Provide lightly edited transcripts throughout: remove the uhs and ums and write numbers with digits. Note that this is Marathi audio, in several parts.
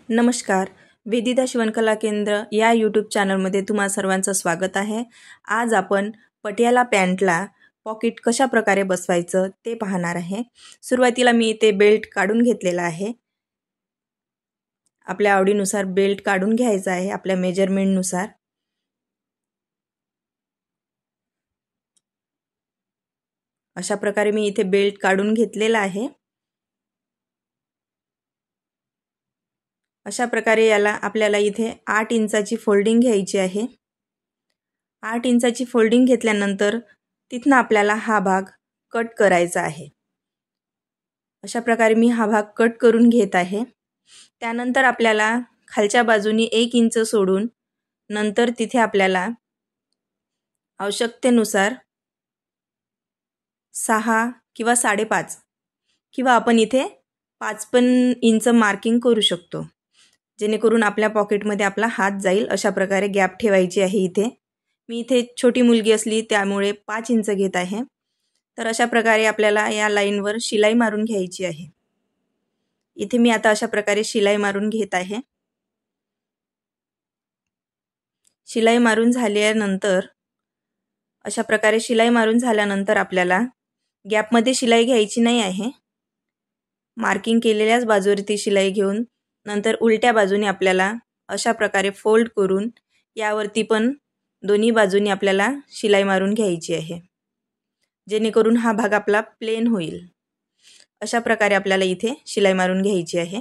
नमस्कार. वेदिता शिवणकला केंद्र या यूट्यूब चॅनलमध्ये तुम्हा सर्वांचं स्वागत आहे. आज आपण पटियाला पॅन्टला पॉकेट कशा प्रकारे बसवायचं ते पाहणार आहे. सुरुवातीला मी इथे बेल्ट काढून घेतलेला आहे. आपल्या आवडीनुसार बेल्ट काढून घ्यायचा आहे, आपल्या मेजरमेंटनुसार. अशा प्रकारे मी इथे बेल्ट काढून घेतलेला आहे. अशा प्रकारे याला आपल्याला इथे 8 इंचाची फोल्डिंग घ्यायची आहे. 8 इंचाची फोल्डिंग घेतल्यानंतर तिथनं आपल्याला हा भाग कट करायचा आहे. अशा प्रकारे मी हा भाग कट करून घेत आहे. त्यानंतर आपल्याला खालच्या बाजूनी 1 इंच सोडून नंतर तिथे आपल्याला आवश्यकतेनुसार 6 किंवा 5.5 किंवा आपण इथे 5 पण इंच मार्किंग करू शकतो, जेणेकरून आपल्या पॉकेटमध्ये आपला हात जाईल. अशा प्रकारे गॅप ठेवायची आहे. इथे मी इथे छोटी मुलगी असली त्यामुळे 5 इंच घेत आहे. तर अशा प्रकारे आपल्याला या लाईनवर शिलाई मारून घ्यायची आहे. इथे मी आता अशा प्रकारे शिलाई मारून घेत आहे. शिलाई मारून झाल्यानंतर अशा प्रकारे शिलाई मारून झाल्यानंतर आपल्याला गॅपमध्ये शिलाई घ्यायची नाही आहे. मार्किंग केलेल्याच बाजूवरती शिलाई घेऊन नंतर उलट्या बाजूने आपल्याला अशा प्रकारे फोल्ड करून यावरती पण दोन्ही बाजूनी आपल्याला शिलाई मारून घ्यायची आहे, जेणेकरून हा भाग आपला प्लेन होईल. अशा प्रकारे आपल्याला इथे शिलाई मारून घ्यायची आहे.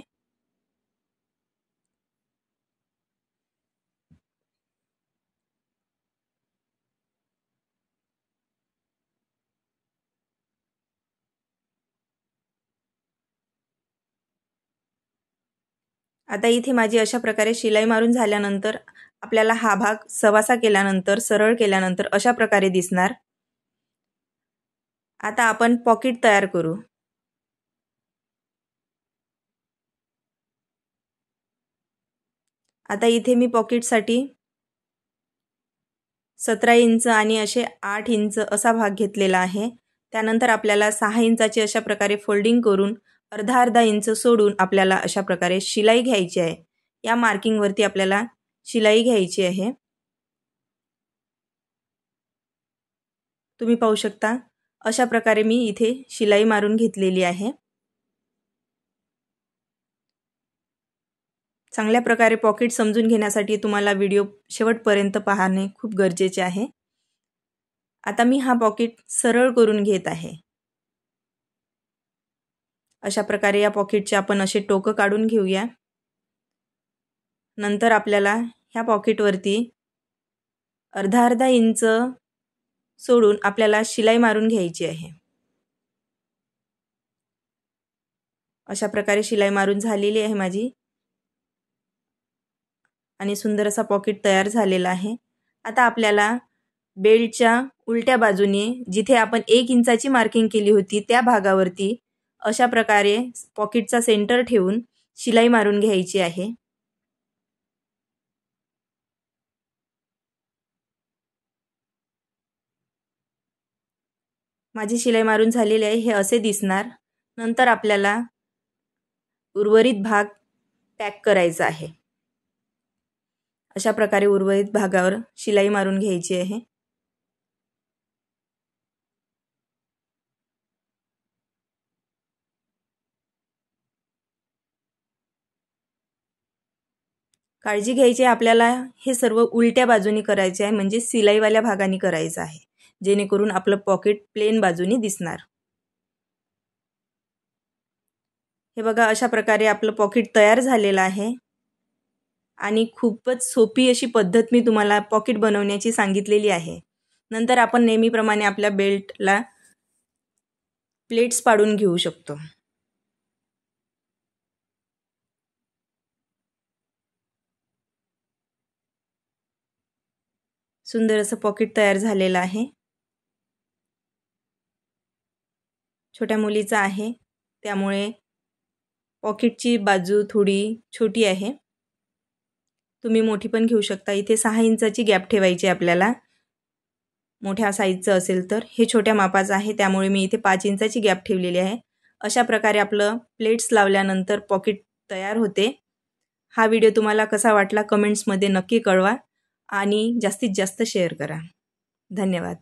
आता इथे माझी अशा प्रकारे शिलाई मारून झाल्यानंतर आपल्याला हा भाग सवासा केल्यानंतर सरळ केल्यानंतर अशा प्रकारे दिसणार. आता आपण पॉकेट तयार करू. आता इथे मी पॉकेटसाठी 17 इंच आणि असे 8 इंच असा भाग घेतलेला आहे. त्यानंतर आपल्याला 6 इंचाची अशा प्रकारे फोल्डिंग करून अर्धा इंच सोडून आपल्याला अशा प्रकारे शिलाई घ्यायची आहे. या मार्किंगवरती आपल्याला शिलाई घ्यायची आहे. तुम्ही पाहू शकता अशा प्रकारे मी इथे शिलाई मारून घेतलेली आहे. चांगल्या प्रकारे पॉकेट समजून घेण्यासाठी तुम्हाला व्हिडिओ शेवटपर्यंत पाहणे खूप गरजेचे आहे. आता मी हा पॉकेट सरळ करून घेत आहे. अशा प्रकारे या पॉकेटचे आपण असे टोकं काढून घेऊया. नंतर आपल्याला ह्या पॉकेटवरती अर्धा इंच सोडून आपल्याला शिलाई मारून घ्यायची आहे. अशा प्रकारे शिलाई मारून झालेली आहे माझी आणि सुंदर असा पॉकेट तयार झालेला आहे. आता आपल्याला बेल्टच्या उलट्या बाजूने जिथे आपण 1 इंचाची मार्किंग केली होती त्या भागावरती अशा प्रकारे पॉकेटचा सेंटर ठेवून शिलाई मारून घ्यायची आहे. माझी शिलाई मारून झालेली आहे. हे असे दिसणार. नंतर आपल्याला उर्वरित भाग पॅक करायचा आहे. अशा प्रकारे उर्वरित भागावर शिलाई मारून घ्यायची आहे. काळजी घ्यायची आपल्याला हे सर्व उलट्या बाजूनी करायचे आहे, म्हणजे शिलाईवाल्या भागाने करायचं आहे, जेणेकरून आपलं पॉकेट प्लेन बाजूनी दिसणार. हे बघा अशा प्रकारे आपलं पॉकेट तयार झालेलं आहे आणि खूपच सोपी अशी पद्धत मी तुम्हाला पॉकेट बनवण्याची सांगितलेली आहे. नंतर आपण नेहमीप्रमाणे आपल्या बेल्टला प्लेट्स पाडून घेऊ शकतो. सुंदर असं पॉकेट तयार झालेलं आहे. छोट्या मुलीचा आहे त्यामुळे पॉकेटची बाजू थोडी छोटी आहे. तुम्ही मोठी पण घेऊ शकता. इथे 6 इंचाची गॅप ठेवायची आपल्याला. मोठ्या साईजचं असेल तर. हे छोट्या मापाचं आहे त्यामुळे मी इथे 5 इंचाची गॅप ठेवलेली आहे. अशा प्रकारे आपलं प्लेट्स लावल्यानंतर पॉकेट तयार होते. हा व्हिडिओ तुम्हाला कसा वाटला कमेंट्समध्ये नक्की कळवा आणि जास्तीत जास्त शेअर करा. धन्यवाद.